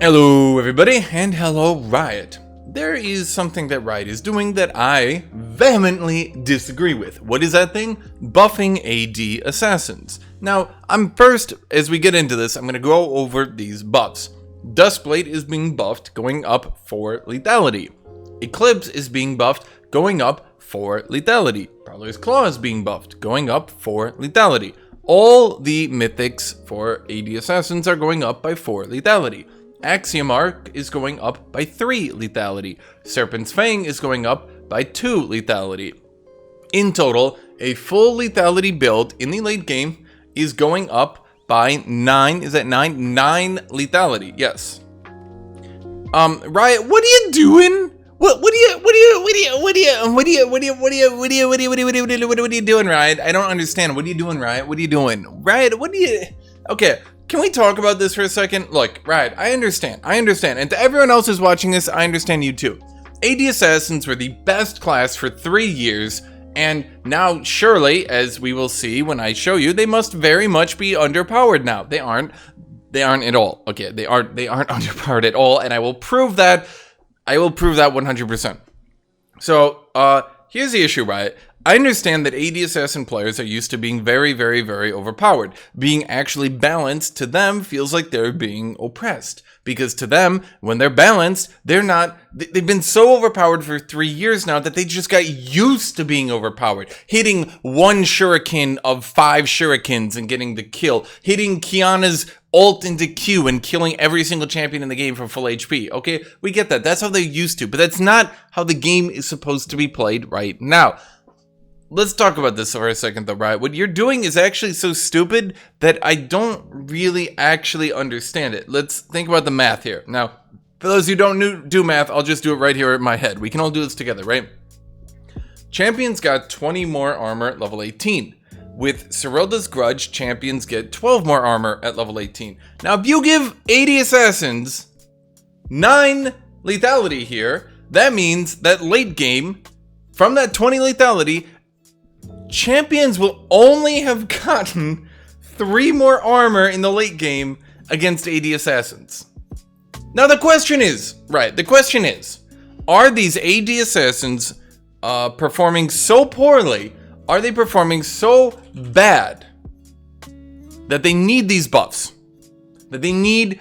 Hello everybody, and hello Riot. There is something that Riot is doing that I vehemently disagree with. What is that thing? Buffing AD assassins. Now, as we get into this, I'm going to go over these buffs. Duskblade is being buffed, going up for lethality. Eclipse is being buffed, going up for lethality. Prowler's Claw is being buffed, going up for lethality. All the mythics for AD assassins are going up by 4 lethality. Axiom Arc is going up by 3 lethality. Serpent's Fang is going up by 2 lethality. In total, a full lethality build in the late game is going up by 9. Is that 9? 9 lethality. Yes. Riot, what are you doing? What are you doing, Riot? I don't understand. What are you doing, Riot? What are you doing? Riot, okay. Can we talk about this for a second? Look, Riot, I understand. And to everyone else who's watching this, I understand you too. AD Assassins were the best class for 3 years, and now surely, as we will see when I show you, they must very much be underpowered now. They aren't at all. Okay, they aren't underpowered at all, and I will prove that 100%. So, here's the issue, Riot. I understand that AD Assassin players are used to being very, very, very overpowered. Being actually balanced to them feels like they're being oppressed. Because to them, when they're balanced, they've been so overpowered for 3 years now that they just got used to being overpowered. Hitting 1 shuriken of 5 shurikens and getting the kill. Hitting Kiana's ult into Q and killing every single champion in the game for full HP. Okay, we get that. That's how they're used to. But that's not how the game is supposed to be played right now. Let's talk about this for a second though, Riot. What you're doing is actually so stupid that I don't really actually understand it. Let's think about the math here. Now, for those who don't do math, I'll just do it right here in my head. We can all do this together, right? Champions got 20 more armor at level 18. With Serylda's Grudge, champions get 12 more armor at level 18. Now, if you give AD Assassins 9 lethality here, that means that late game, from that 20 lethality, champions will only have gotten 3 more armor in the late game against AD Assassins. Now the question is, are these AD Assassins performing so poorly? Are they performing so bad that they need these buffs? That they need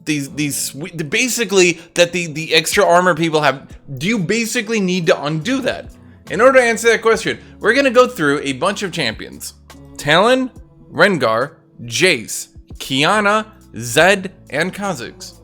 these basically that the extra armor people have? Do you basically need to undo that? In order to answer that question, we're going to go through a bunch of champions. Talon, Rengar, Jace, Kiana, Zed, and Kha'Zix.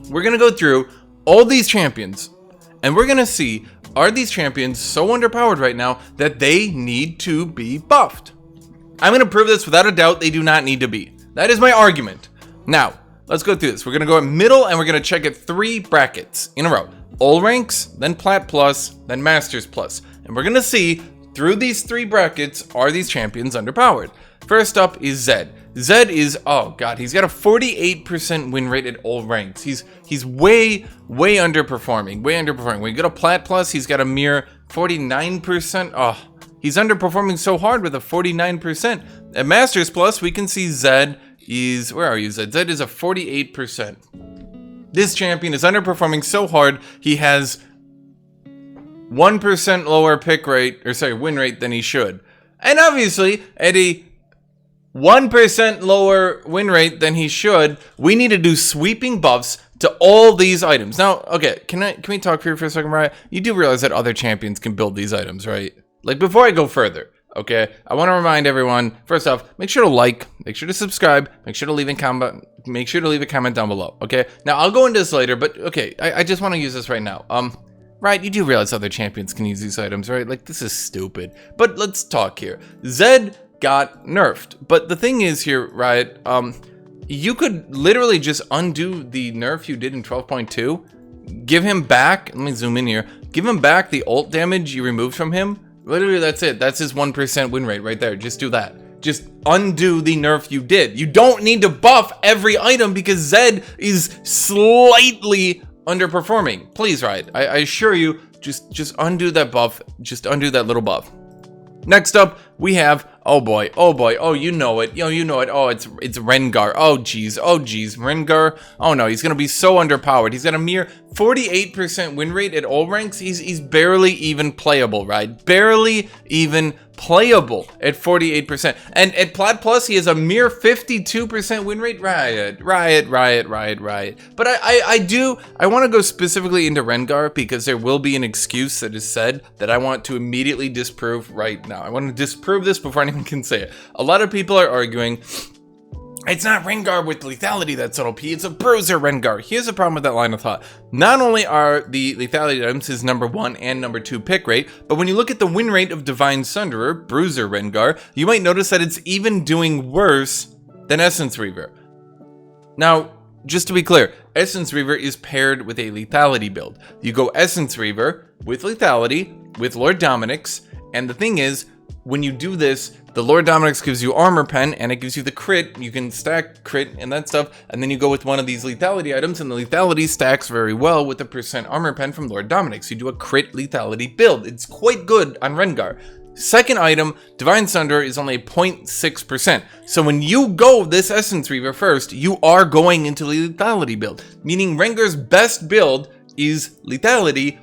We're going to go through all these champions, and we're going to see, are these champions so underpowered right now that they need to be buffed? I'm going to prove this without a doubt. They do not need to be. That is my argument. Now, let's go through this. We're going to go in middle, and we're going to check it 3 brackets in a row. All ranks, then Plat Plus, then Masters Plus. And we're going to see, through these 3 brackets, are these champions underpowered? First up is Zed. Zed is, oh god, he's got a 48% win rate at all ranks. He's way underperforming, When you go to Plat Plus, he's got a mere 49%. Oh, he's underperforming so hard with a 49%. At Masters Plus, we can see Zed is, where are you, Zed? Zed is a 48%. This champion is underperforming so hard, he has 1% lower win rate than he should. And obviously, at a 1% lower win rate than he should, we need to do sweeping buffs to all these items. Now, okay, can we talk here for a second, Riot? You do realize that other champions can build these items, right? Like, before I go further, okay, I want to remind everyone, first off, make sure to like, make sure to subscribe, make sure to leave a comment down below, okay? Now, I'll go into this later, but okay, I just want to use this right now. Right, you do realize other champions can use these items, right? Like, this is stupid. But let's talk here. Zed got nerfed, but the thing is here, Riot, you could literally just undo the nerf you did in 12.2, give him back, let me zoom in here, give him back the ult damage you removed from him. Literally, that's it. That's his 1% win rate right there. Just do that. Just undo the nerf you did. You don't need to buff every item because Zed is slightly underperforming. Please, Riot. I assure you, just undo that buff. Just undo that little buff. Next up, we have Oh boy, oh you know it, you know it. Oh, it's Rengar. Oh geez, Rengar. Oh no, he's gonna be so underpowered. He's got a mere 48% win rate at all ranks. He's barely even playable, right? Barely even playable at 48%. And at Plat Plus, he has a mere 52% win rate. Riot. But I want to go specifically into Rengar because there will be an excuse that is said that I want to immediately disprove right now. I want to disprove this before anyone can say it. A lot of people are arguing, it's not Rengar with lethality that's OP, it's a bruiser Rengar. Here's the problem with that line of thought. Not only are the lethality items his number 1 and number 2 pick rate, but when you look at the win rate of Divine Sunderer, bruiser Rengar, you might notice that it's even doing worse than Essence Reaver. Now, just to be clear, Essence Reaver is paired with a lethality build. You go Essence Reaver with lethality, with Lord Dominik's, and the thing is, when you do this, the Lord Dominik's gives you armor pen and it gives you the crit. You can stack crit and that stuff, and then you go with one of these lethality items, and the lethality stacks very well with the percent armor pen from Lord Dominik's. You do a crit lethality build. It's quite good on Rengar. Second item, Divine Sunderer, is only 0.6%. So when you go this Essence Reaver first, you are going into the lethality build, meaning Rengar's best build is lethality,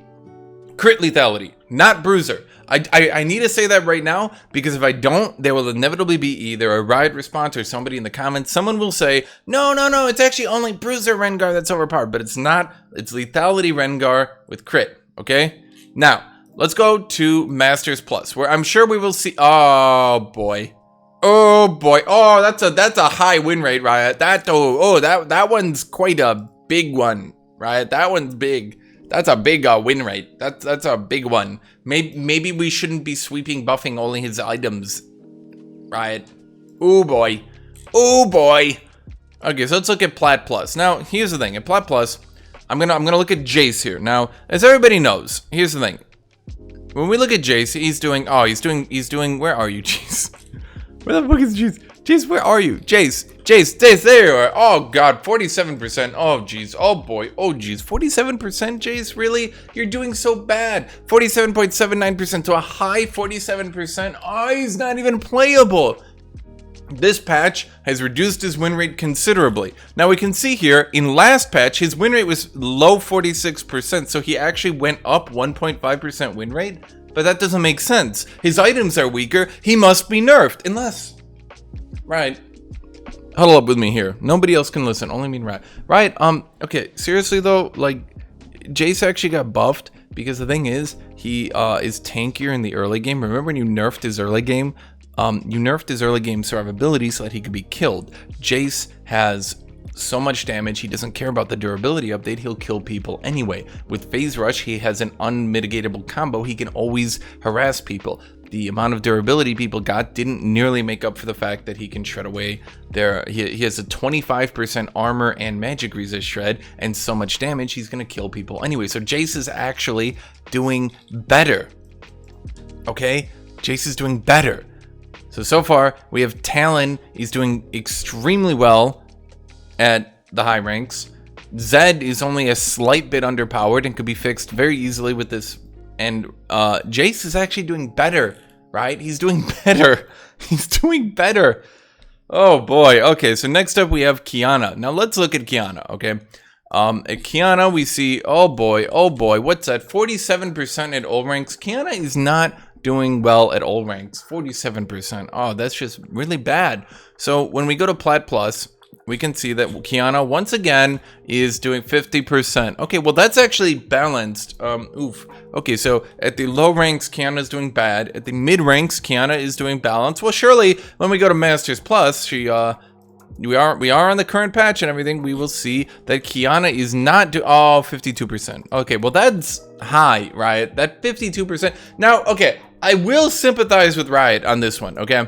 crit lethality, not bruiser. I need to say that right now, because if I don't, there will inevitably be either a Riot response or somebody in the comments. Someone will say, no, it's actually only Bruiser Rengar that's overpowered, but it's not. It's lethality Rengar with crit, okay? Now, let's go to Masters Plus, where I'm sure we will see, oh boy. Oh, that's a high win rate, Riot. That one's quite a big one, Riot. That one's big. That's a big win rate. That's a big one. Maybe we shouldn't be sweeping buffing only his items. Right. Oh boy. Okay, so let's look at Plat Plus. Now, here's the thing. At Plat Plus, I'm gonna look at Jace here. Now, as everybody knows, here's the thing. When we look at Jace, he's doing, where are you, Jace? Where the fuck is Jace? Jace, where are you? Jace, there you are. Oh god, 47%. Oh jeez, oh boy, oh jeez. 47%, Jace, really? You're doing so bad. 47.79% to a high 47%. Oh, he's not even playable. This patch has reduced his win rate considerably. Now we can see here, in last patch, his win rate was low 46%, so he actually went up 1.5% win rate, but that doesn't make sense. His items are weaker, he must be nerfed, unless... Right. Huddle up with me here. Nobody else can listen, only me and Riot. Right, okay, seriously though, like, Jace actually got buffed, because the thing is, he is tankier in the early game. Remember when you nerfed his early game? You nerfed his early game survivability so that he could be killed. Jace has so much damage, he doesn't care about the durability update, he'll kill people anyway. With Phase Rush, he has an unmitigatable combo, he can always harass people. The amount of durability people got didn't nearly make up for the fact that he can shred away their... He has a 25% armor and magic resist shred, and so much damage, he's gonna kill people anyway. So Jace is actually doing better. Okay? Jace is doing better. So far, we have Talon. He's doing extremely well at the high ranks. Zed is only a slight bit underpowered and could be fixed very easily with this. And Jace is actually doing better, right? He's doing better. He's doing better. Oh boy. Okay, so next up we have Kiana. Now let's look at Kiana, okay? At Kiana we see, oh boy, what's that? 47% at all ranks. Kiana is not doing well at all ranks. 47%. Oh, that's just really bad. So when we go to Plat Plus, we can see that Kiana once again is doing 50%. Okay, well that's actually balanced. Okay, so at the low ranks, Kiana is doing bad. At the mid ranks, Kiana is doing balanced. Well, surely when we go to Masters Plus, we are on the current patch and everything. We will see that Kiana is not 52%. Okay, well that's high, Riot. That 52%. Now, okay, I will sympathize with Riot on this one. Okay.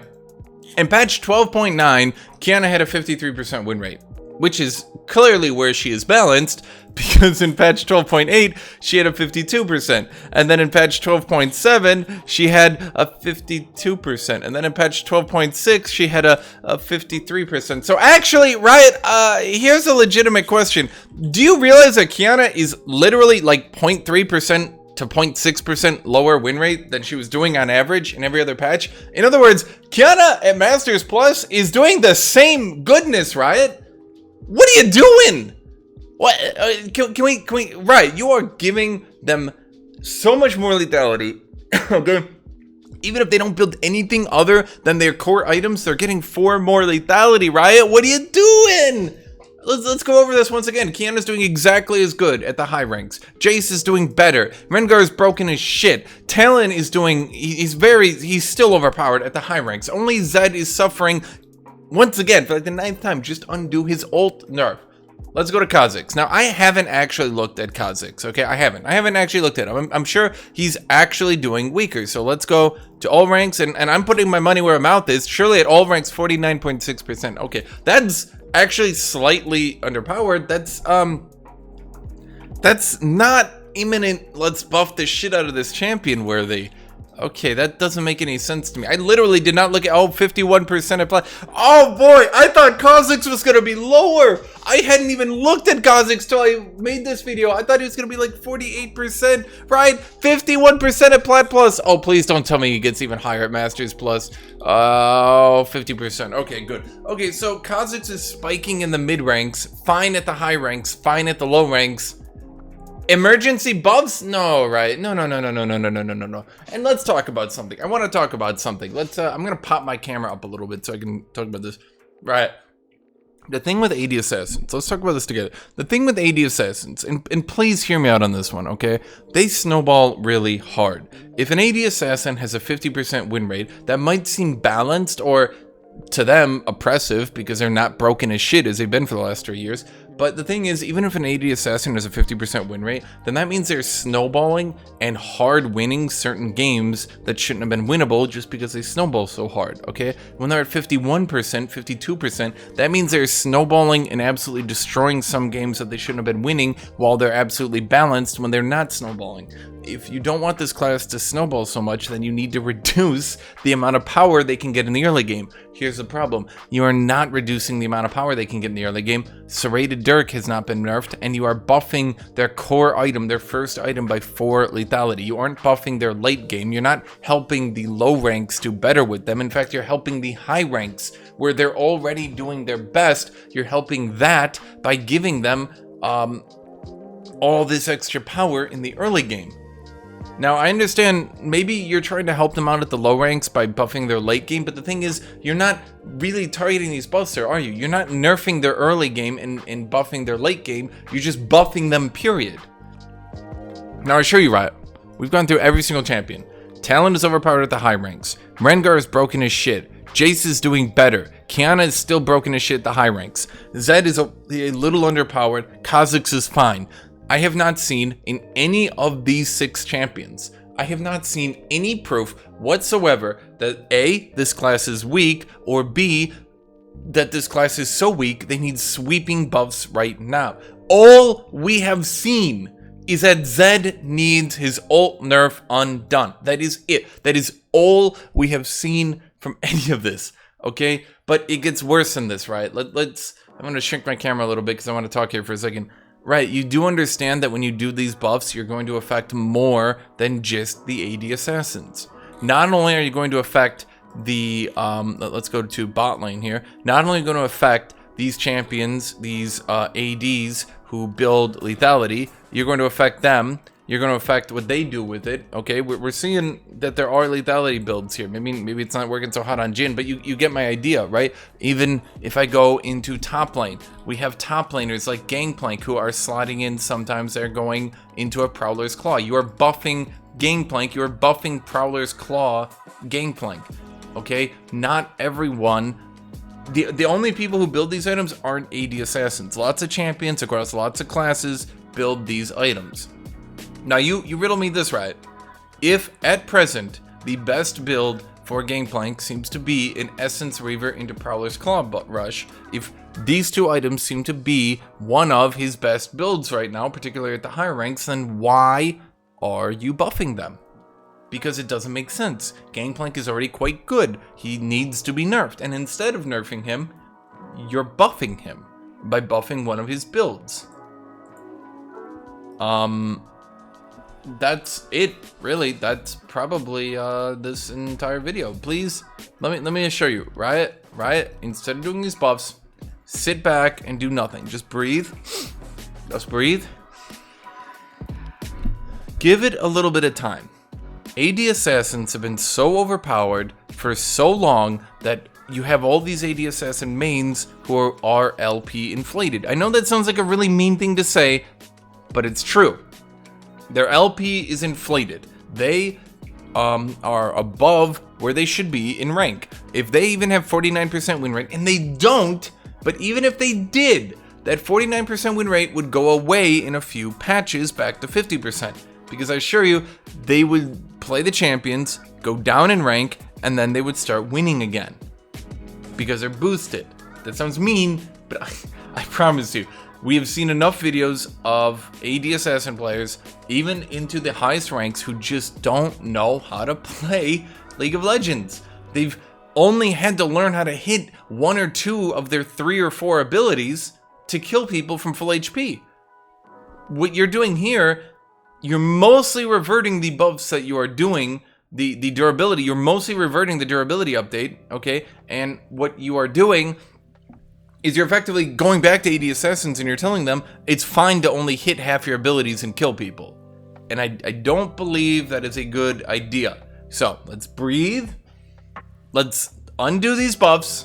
In patch 12.9, Kiana had a 53% win rate, which is clearly where she is balanced, because in patch 12.8, she had a 52%, and then in patch 12.7, she had a 52%, and then in patch 12.6, she had a 53%. So actually, Riot, here's a legitimate question. Do you realize that Kiana is literally like 0.3% to 0.6% lower win rate than she was doing on average in every other patch. In other words, Kiana at Masters Plus is doing the same goodness, Riot. What are you doing? What can we right, you are giving them so much more lethality. Okay, even if they don't build anything other than their core items, they're getting 4 more lethality. Riot, what are you doing? Let's go over this once again. Kiana's doing exactly as good at the high ranks. Jace is doing better. Rengar is broken as shit. Talon is doing, he's still overpowered at the high ranks. Only Zed is suffering once again for like the 9th time. Just undo his ult nerf. Let's go to Kha'Zix. Now, I haven't actually looked at Kha'Zix, okay? I haven't actually looked at him. I'm sure he's actually doing weaker. So let's go to all ranks, and I'm putting my money where my mouth is. Surely at all ranks, 49.6%. Okay, that's actually slightly underpowered. That's not imminent, let's buff the shit out of this champion worthy. Okay, that doesn't make any sense to me. I literally did not look at, 51% apply. Oh boy, I thought Kha'Zix was gonna be lower. I hadn't even looked at Kha'Zix till I made this video. I thought he was gonna be like 48%, right? 51% at Plat Plus. Oh, please don't tell me he gets even higher at Masters Plus. Oh, 50%. Okay, good. Okay, so Kha'Zix is spiking in the mid ranks, fine at the high ranks, fine at the low ranks. Emergency buffs? No, right? No. And let's talk about something. I want to talk about something. I'm gonna pop my camera up a little bit so I can talk about this. Right. The thing with AD Assassins, let's talk about this together. The thing with AD Assassins, and please hear me out on this one, okay? They snowball really hard. If an AD Assassin has a 50% win rate, that might seem balanced or to them oppressive because they're not broken as shit as they've been for the last 3 years. But the thing is, even if an AD Assassin has a 50% win rate, then that means they're snowballing and hard winning certain games that shouldn't have been winnable just because they snowball so hard, okay? When they're at 51%, 52%, that means they're snowballing and absolutely destroying some games that they shouldn't have been winning while they're absolutely balanced when they're not snowballing. If you don't want this class to snowball so much, then you need to reduce the amount of power they can get in the early game. Here's the problem. You are not reducing the amount of power they can get in the early game. Serrated Dirk has not been nerfed, and you are buffing their core item, their first item, by 4 lethality. You aren't buffing their late game. You're not helping the low ranks do better with them. In fact, you're helping the high ranks, where they're already doing their best. You're helping that by giving them all this extra power in the early game. Now, I understand maybe you're trying to help them out at the low ranks by buffing their late game, but the thing is, you're not really targeting these buffs there, are you? You're not nerfing their early game and buffing their late game. You're just buffing them, period. Now, I assure you, Riot, we've gone through every single champion. Talon is overpowered at the high ranks. Rengar is broken as shit. Jace is doing better. Kiana is still broken as shit at the high ranks. Zed is a little underpowered. Kha'Zix is fine. I have not seen in any of these 6 champions, I have not seen any proof whatsoever that A, this class is weak, or B, that this class is so weak they need sweeping buffs right now. All we have seen is that Zed needs his ult nerf undone. That is it. That is all we have seen from any of this, okay? But it gets worse than this, right? I'm going to shrink my camera a little bit because I want to talk here for a second. Right, you do understand that when you do these buffs, you're going to affect more than just the AD Assassins. Not only are you going to affect the, let's go to bot lane here. Not only are you going to affect these champions, these ADs who build lethality, you're going to affect them. You're going to affect what they do with it, okay? We're seeing that there are lethality builds here. Maybe it's not working so hot on Jhin, but you get my idea, right? Even if I go into top lane, we have top laners like Gangplank who are slotting in. Sometimes they're going into a Prowler's Claw. You are buffing Gangplank. You are buffing Prowler's Claw Gangplank, okay? Not everyone. The only people who build these items aren't AD Assassins. Lots of champions across lots of classes build these items. Now, you riddle me this, right? If, at present, the best build for Gangplank seems to be an Essence Reaver into Prowler's Claw Rush, if these 2 items seem to be one of his best builds right now, particularly at the higher ranks, then why are you buffing them? Because it doesn't make sense. Gangplank is already quite good. He needs to be nerfed, and instead of nerfing him, you're buffing him by buffing one of his builds. that's it, really. That's probably this entire video. Please, let me assure you, Riot, instead of doing these buffs, sit back and do nothing. Just breathe. Just breathe. Give it a little bit of time. AD assassins have been so overpowered for so long that you have all these AD assassin mains who are LP inflated. I know that sounds like a really mean thing to say, but it's true. Their LP is inflated. They are above where they should be in rank. If they even have 49% win rate, and they don't, but even if they did, that 49% win rate would go away in a few patches back to 50%. Because I assure you, they would play the champions, go down in rank, and then they would start winning again. Because they're boosted. That sounds mean, but I promise you, we have seen enough videos of AD assassin players, even into the highest ranks, who just don't know how to play League of Legends. They've only had to learn how to hit 1 or 2 of their 3 or 4 abilities to kill people from full HP. What you're doing here, you're mostly reverting the buffs that you are doing, the durability. You're mostly reverting the durability update, okay? And what you are doing is you're effectively going back to AD assassins and you're telling them it's fine to only hit half your abilities and kill people. And I don't believe that is a good idea. So let's breathe. Let's undo these buffs.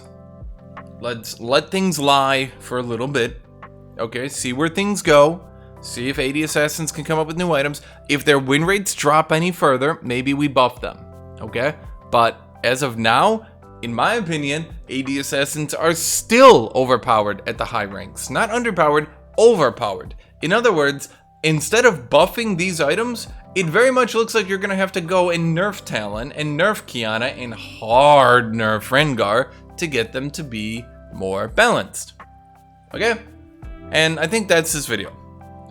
Let's let things lie for a little bit. Okay, see where things go. See if AD assassins can come up with new items. If their win rates drop any further, maybe we buff them. Okay? But as of now, in my opinion, AD assassins are still overpowered at the high ranks. Not underpowered, overpowered. In other words, instead of buffing these items, it very much looks like you're going to have to go and nerf Talon and nerf Kiana and hard nerf Rengar to get them to be more balanced. Okay? And I think that's this video.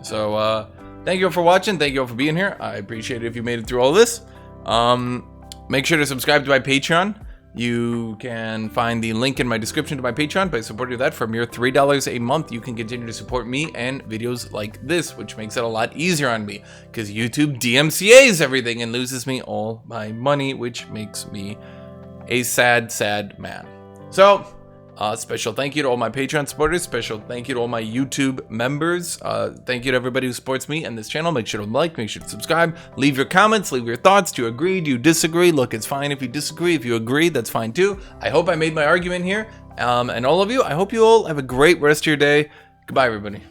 So, thank you all for watching. Thank you all for being here. I appreciate it if you made it through all this. Make sure to subscribe to my Patreon. You can find the link in my description to my Patreon. By supporting that, from your $3 a month, you can continue to support me and videos like this, which makes it a lot easier on me, because YouTube DMCAs everything and loses me all my money, which makes me a sad, sad man. So, special thank you to all my Patreon supporters. Special thank you to all my YouTube members. Thank you to everybody who supports me and this channel. Make sure to like, make sure to subscribe. Leave your comments, leave your thoughts. Do you agree? Do you disagree? Look, it's fine if you disagree. If you agree, that's fine too. I hope I made my argument here. And all of you, I hope you all have a great rest of your day. Goodbye, everybody.